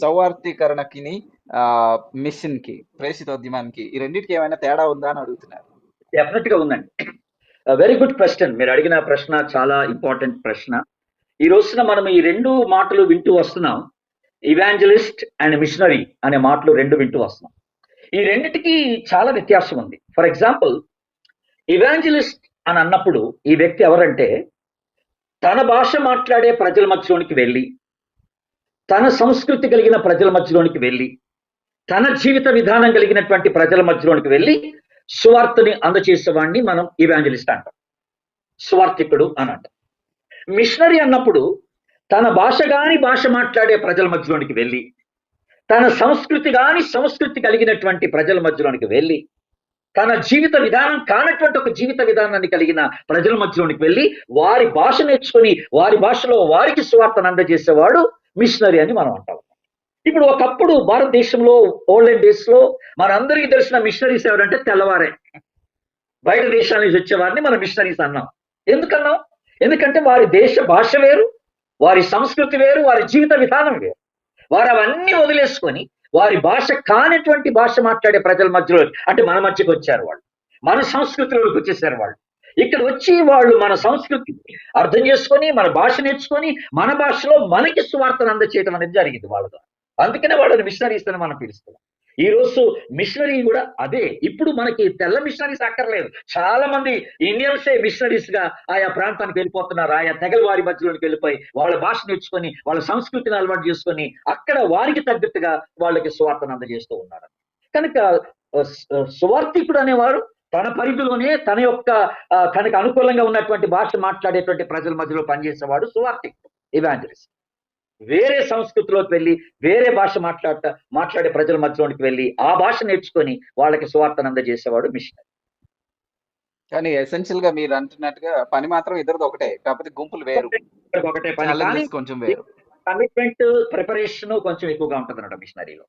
సౌవార్తీకరణకిని machine కి ప్రేషితోద్యమానికి ఈ రెండింటికి ఏమైనా తేడా ఉందా అని అడుగుతున్నారు. డెఫినెట్ గా ఉందండి. Very good question. మీరు అడిగిన ప్రశ్న చాలా ఇంపార్టెంట్ ప్రశ్న. ఈ రోజున మనం ఈ రెండు మాటలు వింటూ వస్తున్నాం. ఇవాంజలిస్ట్ అండ్ మిషనరీ అనే మాటలు రెండు వింటూ వస్తున్నాం. ఈ రెండిటికి చాలా వ్యత్యాసం ఉంది. ఫర్ ఎగ్జాంపుల్, ఇవాంజలిస్ట్ అని అన్నప్పుడు ఈ వ్యక్తి ఎవరంటే తన భాష మాట్లాడే ప్రజల మధ్యలోనికి వెళ్ళి, తన సంస్కృతి కలిగిన ప్రజల మధ్యలోనికి వెళ్ళి, తన జీవిత విధానం కలిగినటువంటి ప్రజల మధ్యలోనికి వెళ్ళి సువార్తని అందచేసేవాడిని మనం ఇవాంజలిస్ట్ అంటాం, సువార్తికుడు అని అంటాం. మిషనరీ అన్నప్పుడు తన భాష మాట్లాడే ప్రజల మధ్యలోనికి వెళ్ళి, తన సంస్కృతి కలిగినటువంటి ప్రజల మధ్యలోనికి వెళ్ళి, తన జీవిత విధానం కానటువంటి ఒక జీవిత విధానాన్ని కలిగిన ప్రజల మధ్యలోనికి వెళ్ళి వారి భాష నేర్చుకొని వారి భాషలో వారికి సువార్తను అందజేసేవాడు మిషనరీ అని మనం అంటాం. ఇప్పుడు ఒకప్పుడు భారతదేశంలో ఓల్డెన్ డేస్ లో మనందరికీ తెలిసిన మిషనరీస్ ఎవరంటే తెల్లవారే, బయట దేశాల నుంచి వచ్చేవారిని మనం మిషనరీస్ అన్నాం. ఎందుకన్నాం? ఎందుకంటే వారి దేశ భాష వేరు, వారి సంస్కృతి వేరు, వారి జీవిత విధానం వేరు. వారు అవన్నీ వదిలేసుకొని వారి భాష కానిటువంటి భాష మాట్లాడే ప్రజల మధ్యలో, అంటే మన మధ్యకి వచ్చారు వాళ్ళు, మన సంస్కృతిలోకి వచ్చేసారు వాళ్ళు. ఇక్కడ వచ్చి వాళ్ళు మన సంస్కృతి అర్థం చేసుకొని, మన భాష నేర్చుకొని, మన భాషలో మనకి సువార్తను అందచేయడం అనేది జరిగింది వాళ్ళతో. అందుకనే వాళ్ళని మిషనరీస్ అని మనం పిలుస్తున్నాం. ఈ రోజు మిషనరీ కూడా అదే. ఇప్పుడు మనకి తెల్ల మిషనరీస్ అక్కర్లేదు. చాలా మంది ఇండియన్సే మిషనరీస్ గా ఆయా ప్రాంతానికి వెళ్ళిపోతున్నారు. ఆయా తెగల వారి మధ్యలోకి వెళ్ళిపోయి వాళ్ళ భాష నేర్చుకొని, వాళ్ళ సంస్కృతిని అలవాటు చేసుకొని అక్కడ వారికి తగ్గట్టుగా వాళ్ళకి సువార్తను అందజేస్తూ ఉన్నారు. కనుక సువార్తికుడు అనేవారు తన పరిధిలోనే తన యొక్క తనకు అనుకూలంగా ఉన్నటువంటి భాష మాట్లాడేటువంటి ప్రజల మధ్యలో పనిచేసేవాడు సువార్తికుడు, ఇవాంజలిస్ట్. వేరే సంస్కృతిలోకి వెళ్ళి వేరే భాష మాట్లాడే ప్రజల మధ్యలోనికి వెళ్ళి ఆ భాష నేర్చుకొని వాళ్ళకి సువార్తను అందజేసేవాడు మిషనరీ. కానీ ఎసెన్షియల్ గా మీరు అంటున్నట్టుగా పని మాత్రం ఇద్దరిది ఒకటే, కాకపోతే గుంపులు వేరు, ఒకటే పని, కొంచెం వేరు. కమిట్మెంట్ ప్రిపరేషన్ కొంచెం ఎక్కువగా ఉంటుంది అన్నమాట మిషనరీలో.